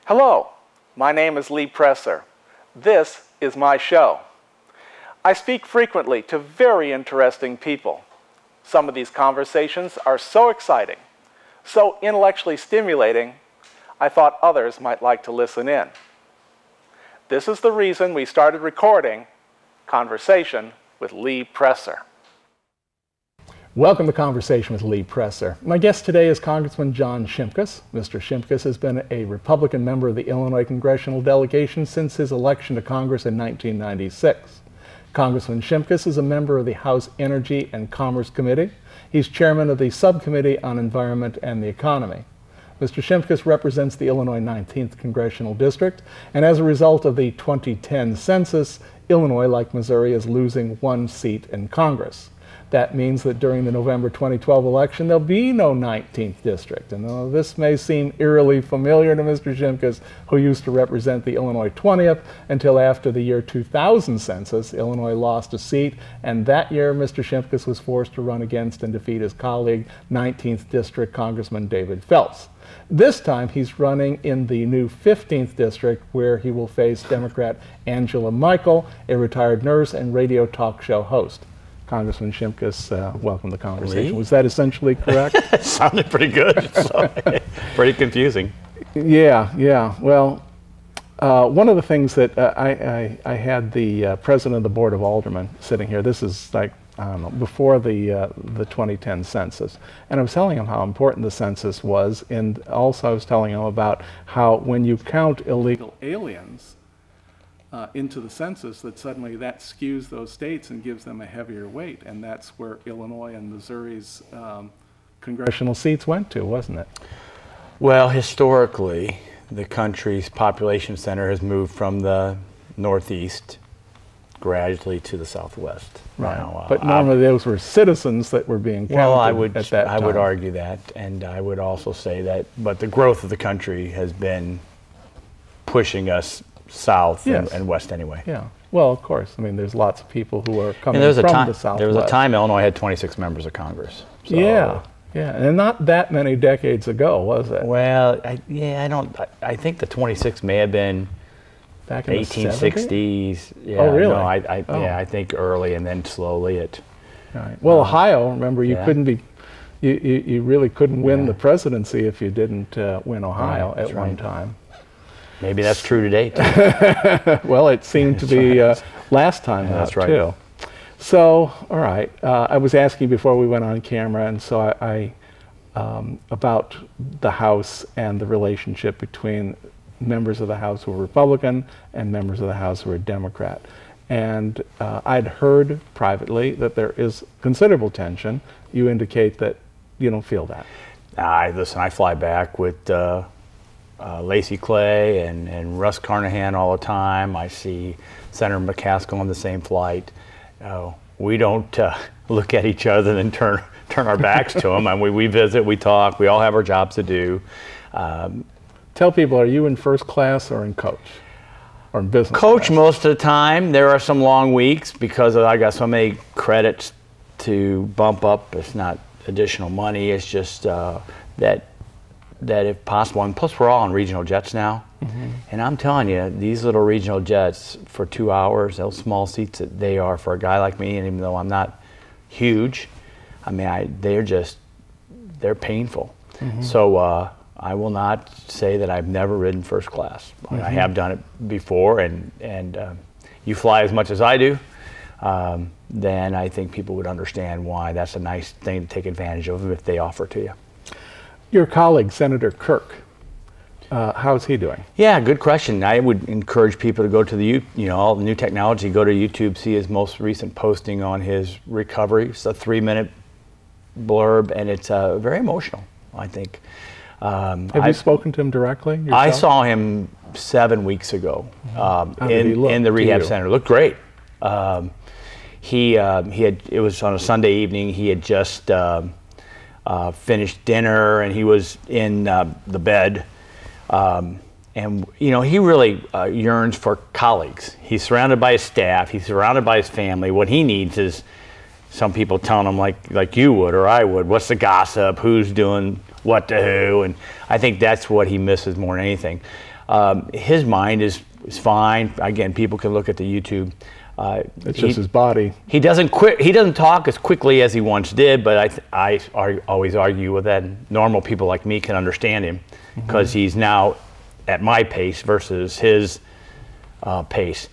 Hello, my name is Lee Presser. This is my show. I speak frequently to very interesting people. Some of these conversations are so exciting, so intellectually stimulating, I thought others might like to listen in. This is the reason we started recording Conversation with Lee Presser. Welcome to Conversation with Lee Presser. My guest today is Congressman John Shimkus. Mr. Shimkus has been a Republican member of the Illinois Congressional delegation since his election to Congress in 1996. Congressman Shimkus is a member of the House Energy and Commerce Committee. He's chairman of the Subcommittee on Environment and the Economy. Mr. Shimkus represents the Illinois 19th Congressional District, and as a result of the 2010 census, Illinois, like Missouri, is losing one seat in Congress. That means that during the November 2012 election, there'll be no 19th district. And though this may seem eerily familiar to Mr. Shimkus, who used to represent the Illinois 20th until after the year 2000 census, Illinois lost a seat, and that year Mr. Shimkus was forced to run against and defeat his colleague, 19th District Congressman David Phelps. This time he's running in the new 15th district, where he will face Democrat Angela Michael, a retired nurse and radio talk show host. Congressman Shimkus, welcome to the conversation. Lee? Was that essentially correct? It sounded pretty good. So, pretty confusing. Yeah. Well, one of the things that I had the president of the Board of Aldermen sitting here. This is like, I don't know, before the 2010 census. And I was telling him how important the census was, and also I was telling him about how when you count illegal aliens into the census, that suddenly that skews those states and gives them a heavier weight, and that's where Illinois and Missouri's congressional seats went to, wasn't it? Well, historically, the country's population center has moved from the northeast gradually to the southwest. Right. Now, but normally those were citizens that were being counted. Well, I would argue that, and I would also say that, but the growth of the country has been pushing us south and west anyway. Yeah. Well, of course. I mean, there's lots of people who are coming from the southwest. There was a time Illinois had 26 members of Congress. So. Yeah, and not that many decades ago, was it? Well, I think the 26 may have been back in 1860s. The yeah, oh, really? No, I think early, and then slowly it. Right. Well, Ohio, remember, you couldn't be, you really couldn't win the presidency if you didn't win Ohio at one time. Maybe that's true today, too. Well, it seemed to be last time that's right. too. So, all right. I was asking before we went on camera, and so I about the House and the relationship between members of the House who are Republican and members of the House who are Democrat. And I'd heard privately that there is considerable tension. You indicate that you don't feel that. Listen, I fly back with Lacey Clay and Russ Carnahan all the time. I see Senator McCaskill on the same flight. We don't look at each other and turn our backs to them. And we visit, we talk, we all have our jobs to do. Tell people, are you in first class or in coach? Or in business Coach class? Most of the time. There are some long weeks because I got so many credits to bump up. It's not additional money, it's just that if possible, and plus we're all on regional jets now, and I'm telling you, these little regional jets for 2 hours, those small seats that they are for a guy like me, and even though I'm not huge, I mean, they're painful. So I will not say that I've never ridden first class. I have done it before, and you fly as much as I do, then I think people would understand why that's a nice thing to take advantage of if they offer to you. Your colleague, Senator Kirk, how's he doing? Yeah, good question. I would encourage people to go to all the new technology, go to YouTube, see his most recent posting on his recovery. It's a 3-minute blurb, and it's very emotional, I think. Have you spoken to him directly yourself? I saw him 7 weeks ago in the rehab center. Looked great. It was on a Sunday evening. He had just finished dinner, and he was in the bed. And he really yearns for colleagues. He's surrounded by his staff. He's surrounded by his family. What he needs is some people telling him, like you would or I would, what's the gossip, who's doing what to who, and I think that's what he misses more than anything. His mind is fine. Again, people can look at the YouTube. It's just his body. He doesn't talk as quickly as he once did, but I always argue with that. Normal people like me can understand him because he's now at my pace versus his pace.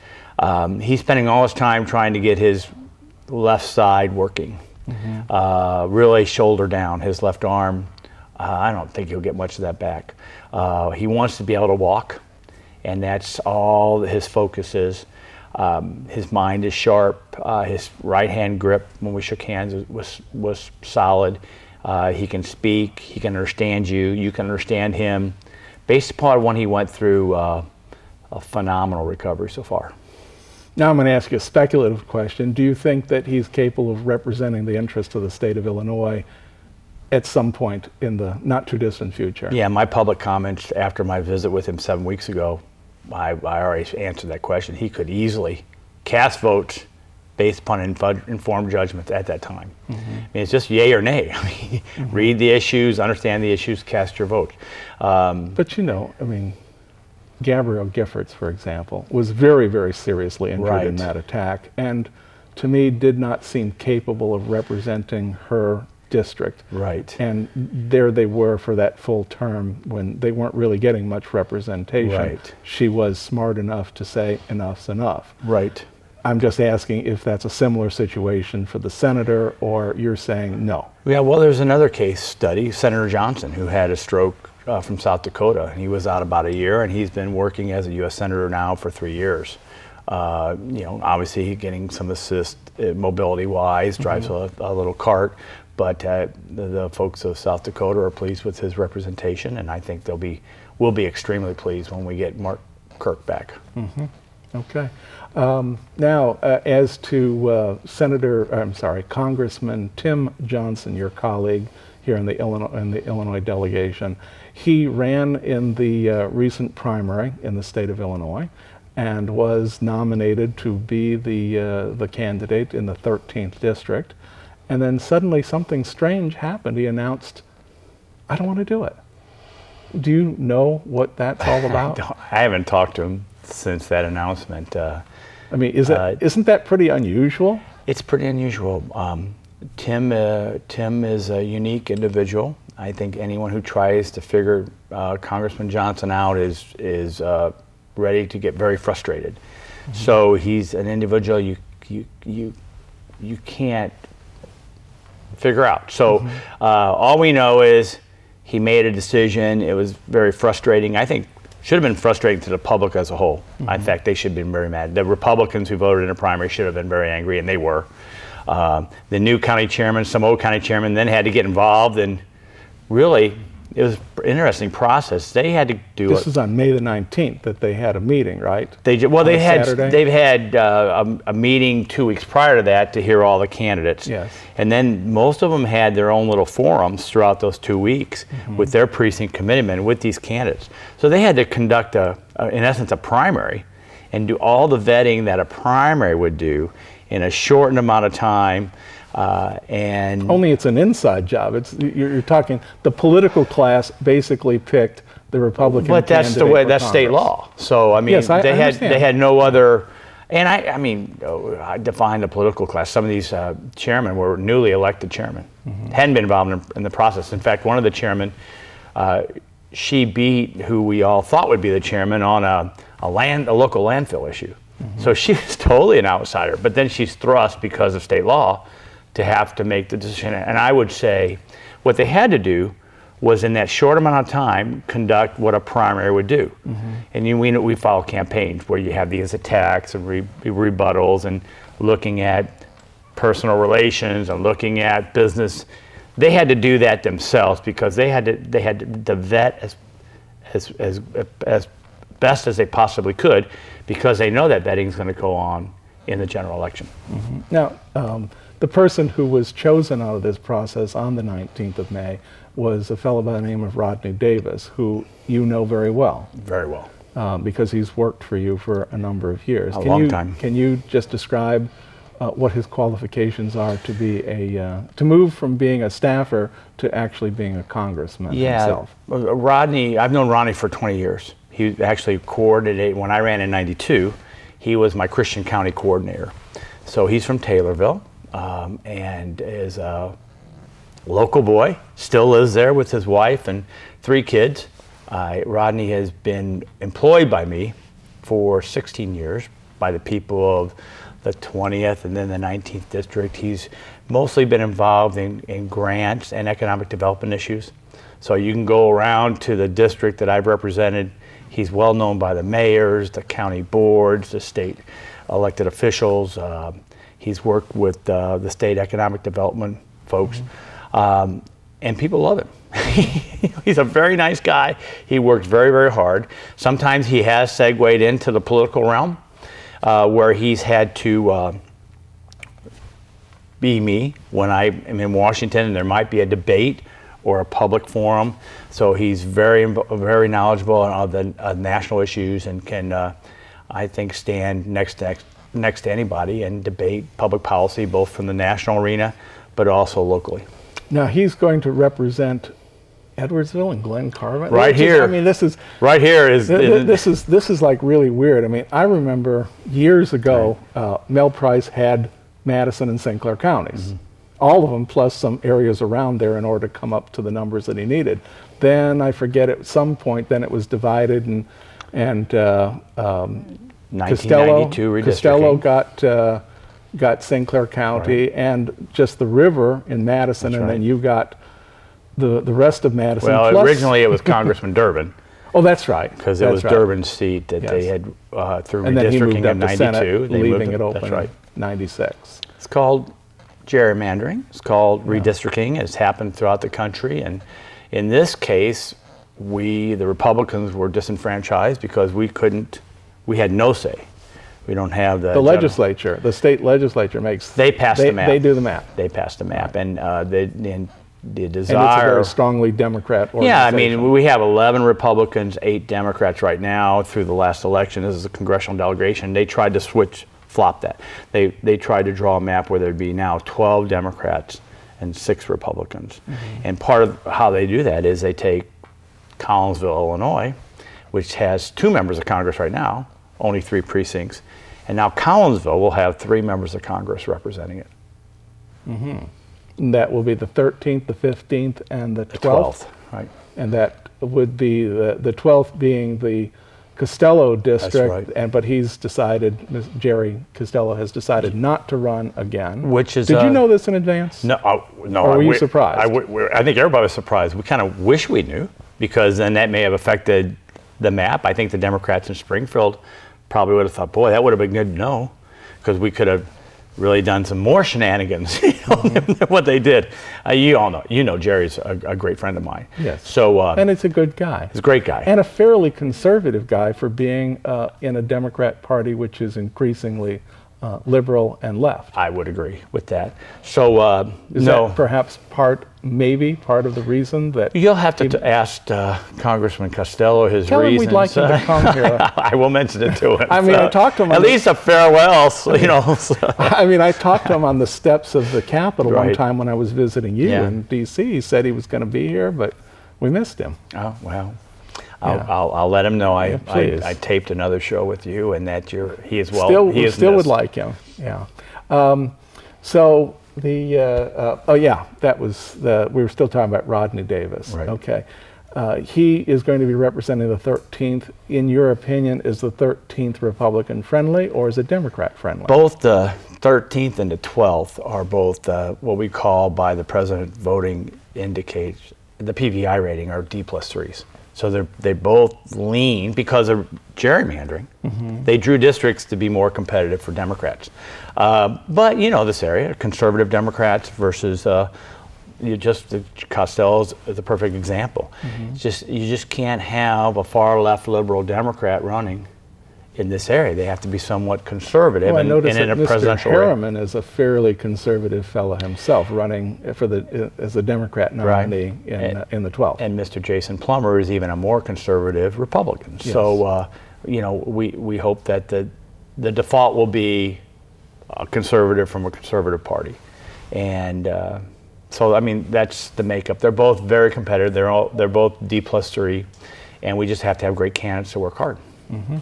He's spending all his time trying to get his left side working, really shoulder down, his left arm. I don't think he'll get much of that back. He wants to be able to walk, and that's all his focus is. His mind is sharp. His right hand grip when we shook hands was solid. He can speak. He can understand you. You can understand him. Based upon when he went through a phenomenal recovery so far. Now I'm going to ask you a speculative question. Do you think that he's capable of representing the interests of the state of Illinois at some point in the not too distant future? Yeah, my public comments after my visit with him 7 weeks ago, I already answered that question. He could easily cast votes based upon informed judgment at that time. I mean, it's just yay or nay. I mean, read the issues, understand the issues, cast your vote. But you know, I mean, Gabrielle Giffords, for example, was very, very seriously injured in that attack, and to me did not seem capable of representing her district. Right. And there they were for that full term when they weren't really getting much representation. Right. She was smart enough to say enough's enough. Right. I'm just asking if that's a similar situation for the senator, or you're saying no. Yeah, well, there's another case study, Senator Johnson, who had a stroke from South Dakota, and he was out about a year, and he's been working as a U.S. Senator now for 3 years. You know, obviously getting some assist mobility-wise, drives a little cart, but the folks of South Dakota are pleased with his representation, and I think we'll be extremely pleased when we get Mark Kirk back. Okay. Now, as to Congressman Tim Johnson, your colleague here in the Illinois delegation, he ran in the recent primary in the state of Illinois and was nominated to be the candidate in the 13th district. And then suddenly something strange happened. He announced, "I don't want to do it." Do you know what that's all about? I haven't talked to him since that announcement. I mean, isn't that pretty unusual? It's pretty unusual. Tim is a unique individual. I think anyone who tries to figure Congressman Johnson out is ready to get very frustrated. So he's an individual you can't figure out. So all we know is he made a decision. It was very frustrating. I think should have been frustrating to the public as a whole. In fact, they should have been very mad. The Republicans who voted in the primary should have been very angry, and they were. The new county chairman, some old county chairman, then had to get involved, and really, it was an interesting process. They had to do This was on May the 19th that they had a meeting, right? They've had a meeting 2 weeks prior to that to hear all the candidates. Yes. And then most of them had their own little forums throughout those 2 weeks with their precinct committeemen with these candidates. So they had to conduct in essence, a primary and do all the vetting that a primary would do in a shortened amount of time. And only it's an inside job. You're talking the political class basically picked the Republican candidate. But that's the way. That's state law. So I mean, yes, they had no other. And I mean, I define the political class. Some of these chairmen were newly elected chairmen, hadn't been involved in the process. In fact, one of the chairmen, she beat who we all thought would be the chairman on a local landfill issue. So she was totally an outsider. But then she's thrust because of state law to have to make the decision. And I would say what they had to do was in that short amount of time conduct what a primary would do. And we follow campaigns where you have these attacks and rebuttals and looking at personal relations and looking at business. They had to do that themselves because they had to vet as best as they possibly could because they know that vetting is going to go on in the general election. Now, the person who was chosen out of this process on the 19th of May was a fellow by the name of Rodney Davis, who you know very well. Very well. Because he's worked for you for a number of years. A long time. Can you just describe what his qualifications are to be to move from being a staffer to actually being a congressman himself? Rodney, I've known Rodney for 20 years. He actually coordinated, when I ran in '92, he was my Christian County coordinator. So he's from Taylorville and is a local boy, still lives there with his wife and 3 kids. Rodney has been employed by me for 16 years by the people of the 20th and then the 19th district. He's mostly been involved in grants and economic development issues. So you can go around to the district that I've represented. He's well known by the mayors, the county boards, the state elected officials. He's worked with the state economic development folks, and people love him. He's a very nice guy. He works very, very hard. Sometimes he has segued into the political realm, where he's had to be me when I am in Washington and there might be a debate or a public forum. So he's very knowledgeable on the national issues and can, I think, stand next to anybody and debate public policy, both from the national arena, but also locally. Now he's going to represent Edwardsville and Glen Carvin. Right here. I mean, this is right here is this is like really weird. I mean, I remember years ago, Mel Price had Madison and St. Clair counties, all of them plus some areas around there in order to come up to the numbers that he needed. Then I forget at some point, then it was divided and 1992 Costello got St. Clair County and just the river in Madison, and then you got the rest of Madison. Well, plus, originally it was Congressman Durbin. Oh, that's right. Because it was Durbin's seat that they had through and then he moved redistricking up in to '92, Senate, leaving it open. That's right. In '96. It's called gerrymandering. It's called redistricting. It's happened throughout the country, and in this case, the Republicans were disenfranchised because we had no say. We don't have the legislature, the state legislature makes. They passed the map. They do the map. They passed the map, and the desire. And it's a very strongly Democrat organization. Yeah, I mean, we have 11 Republicans, 8 Democrats right now through the last election. This is a congressional delegation. They tried to flop that. They tried to draw a map where there'd be now 12 Democrats and 6 Republicans. And part of how they do that is they take Collinsville, Illinois, which has 2 members of Congress right now, only 3 precincts, and now Collinsville will have 3 members of Congress representing it. And that will be the 13th, the 15th, and the 12th. Right. And that would be the 12th being the Costello district. That's right. But he's decided, Jerry Costello has decided not to run again. Which is Did you know this in advance? No, no. Or were you surprised? I think everybody was surprised. We kind of wish we knew, because then that may have affected the map. I think the Democrats in Springfield probably would have thought, boy, that would have been good to know, because we could have really done some more shenanigans than what they did. You all know. You know Jerry's a great friend of mine. Yes. So and it's a good guy. He's a great guy. And a fairly conservative guy for being in a Democrat Party which is increasingly liberal and left. I would agree with that. So is that perhaps maybe part of the reason that you'll have to ask Congressman Costello his tell reasons. Him we'd like him to come here. I will mention it to him. I mean, I talked to him at least a farewell, you know. I mean, I talked to him on the steps of the Capitol one time when I was visiting you in D.C. He said he was going to be here, but we missed him. Oh well. I'll let him know I taped another show with you, and that he is well. He still would like him. Yeah. So the that was we were still talking about Rodney Davis. Right. Okay. He is going to be representing the 13th. In your opinion, is the 13th Republican friendly or is it Democrat friendly? Both the 13th and the 12th are both what we call by the president voting indicates the PVI rating are D+3s. So they both lean because of gerrymandering. They drew districts to be more competitive for Democrats. But you know this area, conservative Democrats versus Costello is the perfect example. You just can't have a far left liberal Democrat running in this area. They have to be somewhat conservative. Well, I noticed that Mr. presidential Harriman is a fairly conservative fellow himself, running as a Democrat nominee in the 12th. And Mr. Jason Plummer is even a more conservative Republican. Yes. So you know, we hope that the default will be a conservative from a conservative party, and so I mean that's the makeup. They're both very competitive. They're both D+3. and we just have to have great candidates to work hard. Mm-hmm.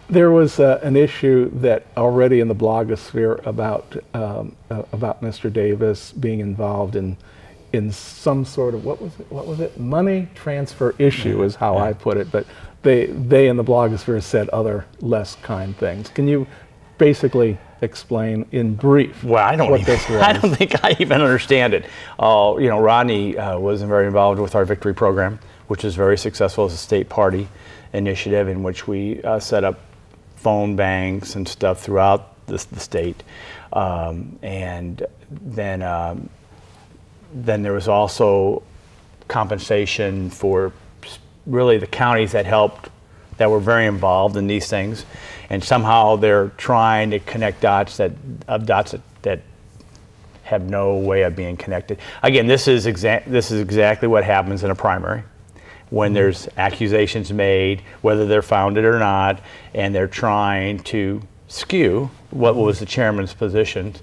There was an issue that already in the blogosphere about Mr. Davis being involved in some sort of, what was it? Money transfer issue is how I put it, but they in the blogosphere said other less kind things. Can you basically explain in brief what this was? I don't think I even understand it. You know, Rodney was very involved with our Victory program, which is very successful as a state party initiative in which we set up phone banks and stuff throughout the state. And then there was also compensation for really the counties that were very involved in these things. And somehow they're trying to connect dots that have no way of being connected. Again, this is exactly what happens in a primary. When there's accusations made, whether they're founded or not, and they're trying to skew what was the chairman's position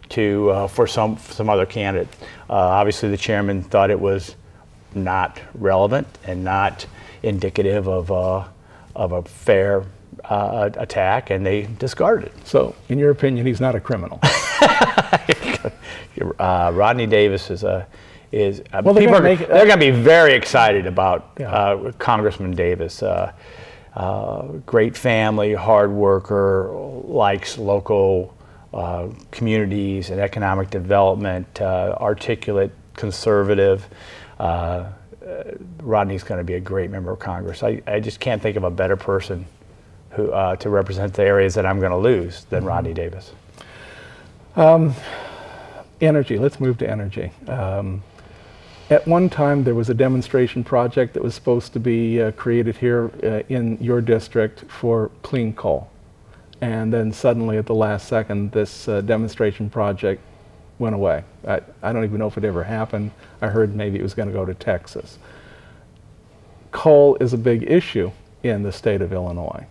to for some other candidate. Obviously, the chairman thought it was not relevant and not indicative of a fair attack, and they discarded it. So, in your opinion, he's not a criminal? Rodney Davis is a. Well, they're going to be very excited about Congressman Davis. Great family, hard worker, likes local communities and economic development, articulate, conservative. Rodney's going to be a great member of Congress. I just can't think of a better person who to represent the areas that I'm going to lose than Rodney Davis. Energy. Let's move to energy. At one time, there was a demonstration project that was supposed to be created here in your district for clean coal. And then suddenly, at the last second, this demonstration project went away. I don't even know if it ever happened. I heard maybe it was going to go to Texas. Coal is a big issue in the state of Illinois.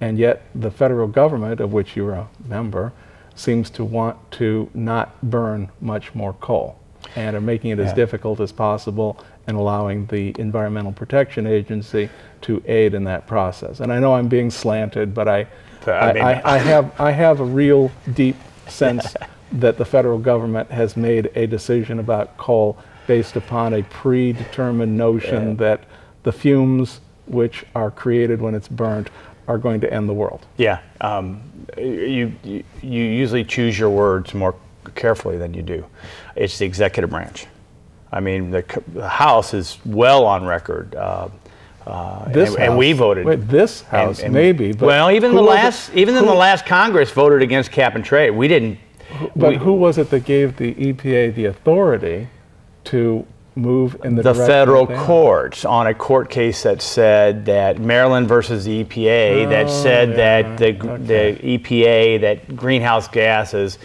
And yet, the federal government, of which you're a member, seems to want to not burn much more coal, and are making it as difficult as possible and allowing the Environmental Protection Agency to aid in that process. And I know I'm being slanted, but I have a real deep sense that the federal government has made a decision about coal based upon a predetermined notion that the fumes which are created when it's burnt are going to end the world. Yeah, you usually choose your words more carefully than you do. It's the executive branch. I mean, the House is well on record, and we voted. Wait, this House maybe, but well, even the last Congress voted against cap and trade. We didn't. But who was it that gave the EPA the authority to move in the direction? The federal courts, on a court case that said that Maryland versus the EPA, that said that the EPA, that greenhouse gases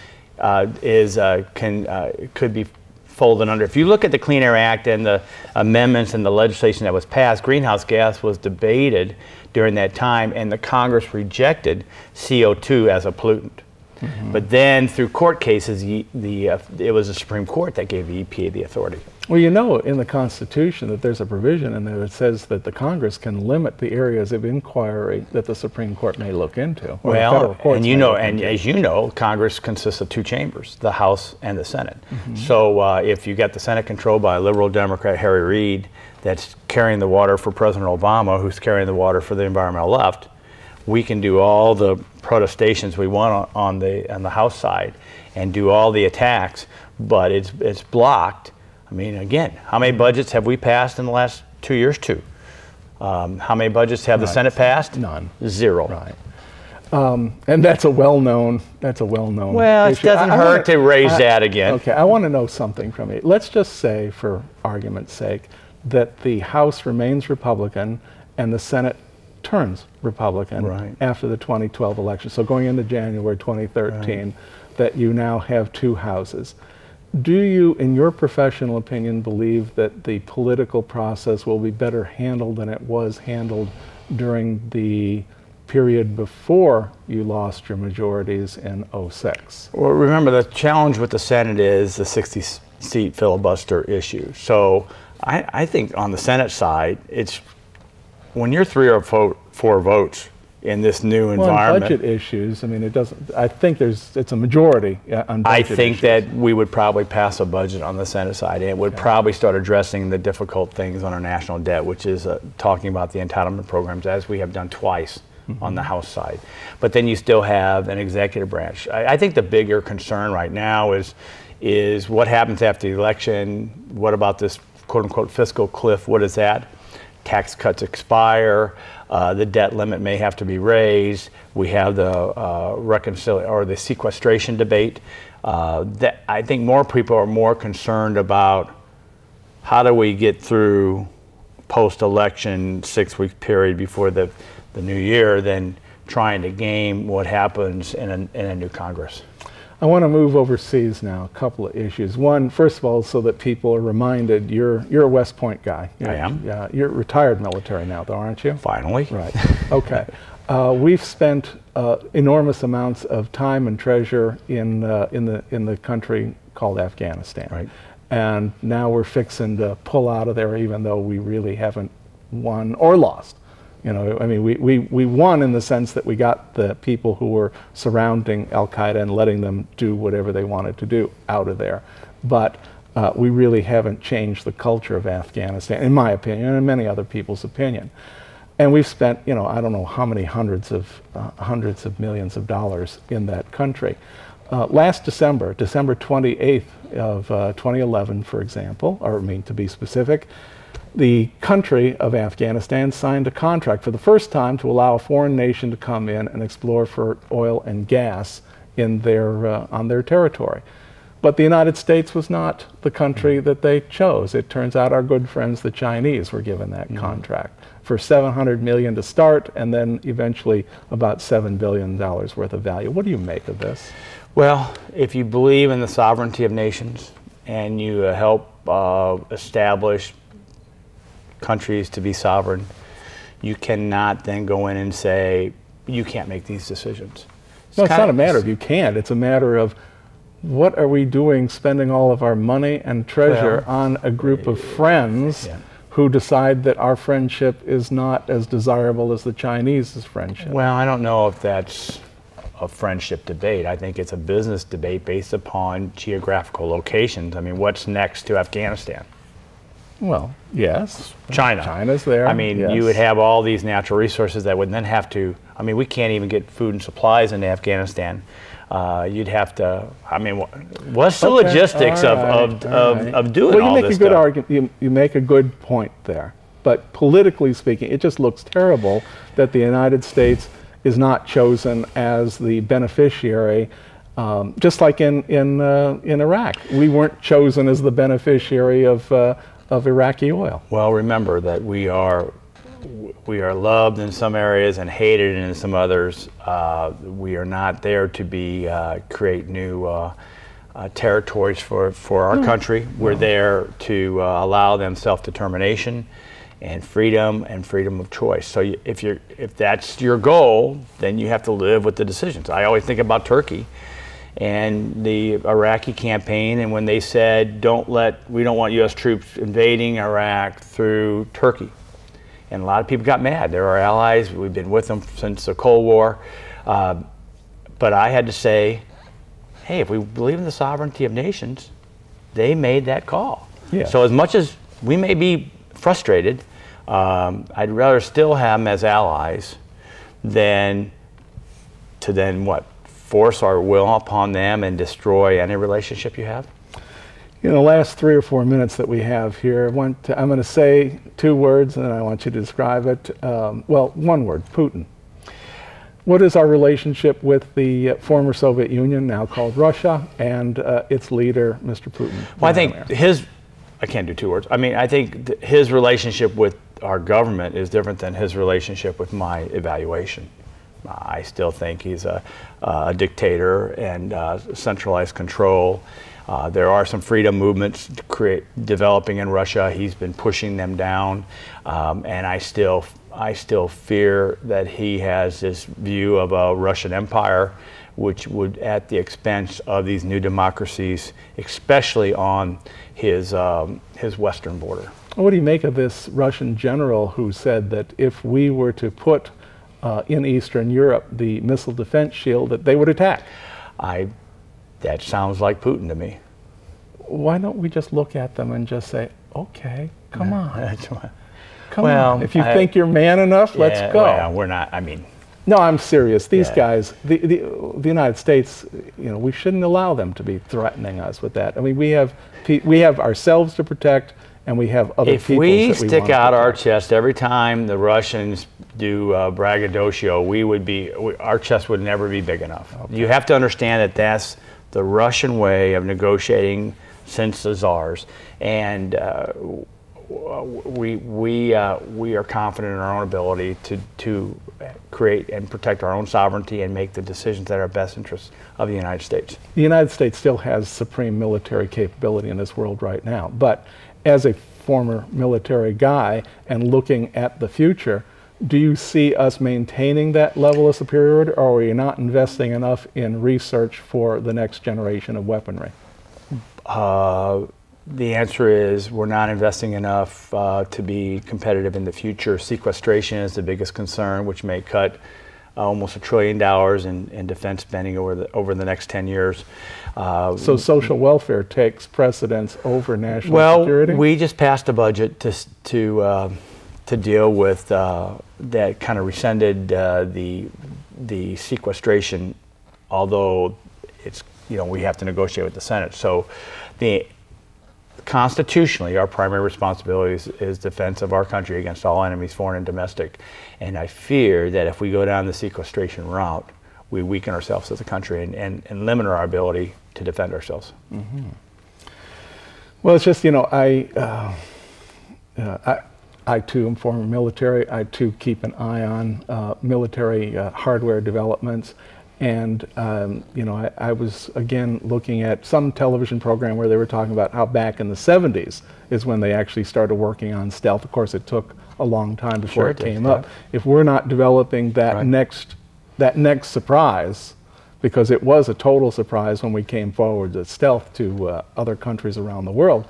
could be folded under. If you look at the Clean Air Act and the amendments and the legislation that was passed, greenhouse gas was debated during that time, and the Congress rejected CO2 as a pollutant. Mm-hmm. But then through court cases, it was the Supreme Court that gave the EPA the authority. Well, you know in the Constitution that there's a provision in there that says that the Congress can limit the areas of inquiry that the Supreme Court may look into. Well, and you know, and as you know, Congress consists of two chambers, the House and the Senate. Mm-hmm. So if you got the Senate controlled by a liberal Democrat, Harry Reid, that's carrying the water for President Obama, who's carrying the water for the environmental left, we can do all the protestations we want on the House side and do all the attacks, but it's blocked. I mean, again, how many budgets have we passed in the last 2 years? 2. How many budgets have the Senate passed? None. 0. Right. And that's a well-known. Well, issue. It doesn't hurt to raise that again. Okay, I want to know something from you. Let's just say, for argument's sake, that the House remains Republican and the Senate turns Republican after the 2012 election. So going into January 2013, that you now have 2 houses. Do you, in your professional opinion, believe that the political process will be better handled than it was handled during the period before you lost your majorities in 2006? Well, remember, the challenge with the Senate is the 60-seat filibuster issue. So I think on the Senate side, it's when you're 3 or 4 votes in this new environment. Budget issues, I mean, it doesn't, I think it's a majority on budget I think issues. that we would probably pass a budget on the Senate side, and it would probably start addressing the difficult things on our national debt, which is talking about the entitlement programs, as we have done twice on the House side. But then you still have an executive branch. I think the bigger concern right now is what happens after the election. What about this quote-unquote fiscal cliff? What is that? Tax cuts expire. The debt limit may have to be raised. We have the sequestration debate. That I think more people are more concerned about how do we get through post-election 6-week period before the new year than trying to game what happens in a new Congress. I want to move overseas now, a couple of issues. One, first of all, so that people are reminded, you're a West Point guy. I am. Yeah, you're retired military now, though, aren't you? Finally. Right. Okay. We've spent enormous amounts of time and treasure in the country called Afghanistan. Right. And now we're fixing to pull out of there, even though we really haven't won or lost. You know, I mean, we won in the sense that we got the people who were surrounding al-Qaeda and letting them do whatever they wanted to do out of there. But we really haven't changed the culture of Afghanistan, in my opinion, and in many other people's opinion. And we've spent, you know, I don't know how many hundreds of millions of dollars in that country. Last December 28th of 2011, for example, or I mean to be specific, the country of Afghanistan signed a contract for the first time to allow a foreign nation to come in and explore for oil and gas in on their territory. But the United States was not the country that they chose. It turns out our good friends, the Chinese, were given that contract for $700 million to start, and then eventually about $7 billion worth of value. What do you make of this? Well, if you believe in the sovereignty of nations and you help establish countries to be sovereign, you cannot then go in and say, you can't make these decisions. No, it's not a matter of you can't. It's a matter of what are we doing spending all of our money and treasure on a group of friends who decide that our friendship is not as desirable as the Chinese's friendship? Well, I don't know if that's a friendship debate. I think it's a business debate based upon geographical locations. I mean, what's next to Afghanistan? Well, yes. China. China's there. I mean, you would have all these natural resources that would then have to, I mean, we can't even get food and supplies into Afghanistan. You'd have to, I mean, what's the logistics of doing all this stuff? Good argument. You make a good point there. But politically speaking, it just looks terrible that the United States is not chosen as the beneficiary. Just like in Iraq, we weren't chosen as the beneficiary of Iraqi oil. Well, remember that we are loved in some areas and hated in some others. We are not there to create new territories for our country. We're there to allow them self-determination and freedom of choice. So if that's your goal, then you have to live with the decisions. I always think about Turkey and the Iraqi campaign, and when they said, we don't want U.S. troops invading Iraq through Turkey. And a lot of people got mad. They're our allies. We've been with them since the Cold War. But I had to say, hey, if we believe in the sovereignty of nations, they made that call. Yeah. So as much as we may be frustrated, I'd rather still have them as allies than to then force our will upon them and destroy any relationship you have? In the last 3 or 4 minutes that we have here, I'm going to say 2 words and then I want you to describe it. Well, 1 word, Putin. What is our relationship with the former Soviet Union, now called Russia, and its leader, Mr. Putin? Well, I think I can't do 2 words. I mean, I think his relationship with our government is different than his relationship with my evaluation. I still think he's a dictator and centralized control. There are some freedom movements developing in Russia. He's been pushing them down, and I still fear that he has this view of a Russian empire, which would, at the expense of these new democracies, especially on his western border. What do you make of this Russian general who said that if we were to put in Eastern Europe the missile defense shield, that they would attack? That sounds like Putin to me. Why don't we just look at them and just say, okay, come on. Come well, on. If you think you're man enough, let's go. Well, we're not, I mean. No, I'm serious. These guys, the United States, you know, we shouldn't allow them to be threatening us with that. I mean, we have ourselves to protect, and we have other people. If we stick out our chest every time the Russians do braggadocio, our chest would never be big enough. Okay. You have to understand that that's the Russian way of negotiating since the czars, and we are confident in our own ability to create and protect our own sovereignty and make the decisions that are best interests of the United States. The United States still has supreme military capability in this world right now, but as a former military guy and looking at the future, do you see us maintaining that level of superiority, or are we not investing enough in research for the next generation of weaponry? The answer is we're not investing enough to be competitive in the future. Sequestration is the biggest concern, which may cut almost $1 trillion in defense spending over the next 10 years. So social welfare takes precedence over national security? Well, we just passed a budget to deal with that kind of rescinded the sequestration, although it's, you know, we have to negotiate with the Senate. So constitutionally, our primary responsibility is defense of our country against all enemies, foreign and domestic. And I fear that if we go down the sequestration route, we weaken ourselves as a country and limit our ability to defend ourselves. Mm-hmm. Well, it's just, you know, I too am former military. I too keep an eye on military hardware developments. And, you know, I was, again, looking at some television program where they were talking about how back in the 70s is when they actually started working on stealth. Of course, it took a long time before it came up. If we're not developing that next surprise, because it was a total surprise when we came forward with stealth to other countries around the world,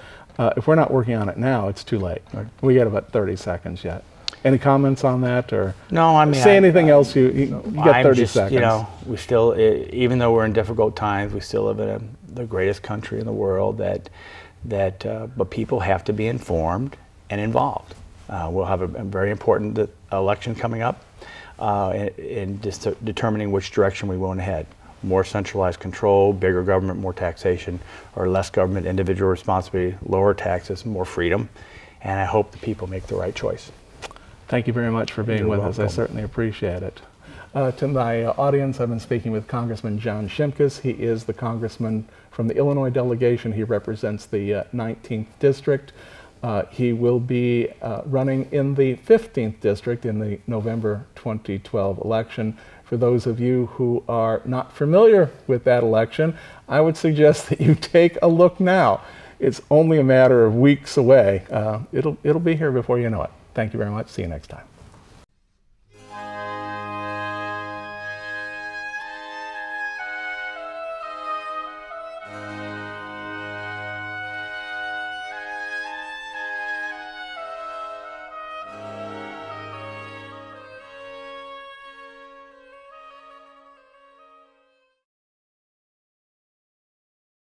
if we're not working on it now, it's too late. Right. We got about 30 seconds yet. Any comments on that, or no? I mean, say anything else. You got 30 seconds. You know, we still, even though we're in difficult times, we still live in the greatest country in the world. But people have to be informed and involved. We'll have a very important election coming up in just determining which direction we want to head. More centralized control, bigger government, more taxation, or less government, individual responsibility, lower taxes, more freedom. And I hope the people make the right choice. Thank you very much for being with us. I certainly appreciate it. To my audience, I've been speaking with Congressman John Shimkus. He is the congressman from the Illinois delegation. He represents the 19th district. He will be running in the 15th district in the November 2012 election. For those of you who are not familiar with that election, I would suggest that you take a look now. It's only a matter of weeks away. It'll be here before you know it. Thank you very much. See you next time.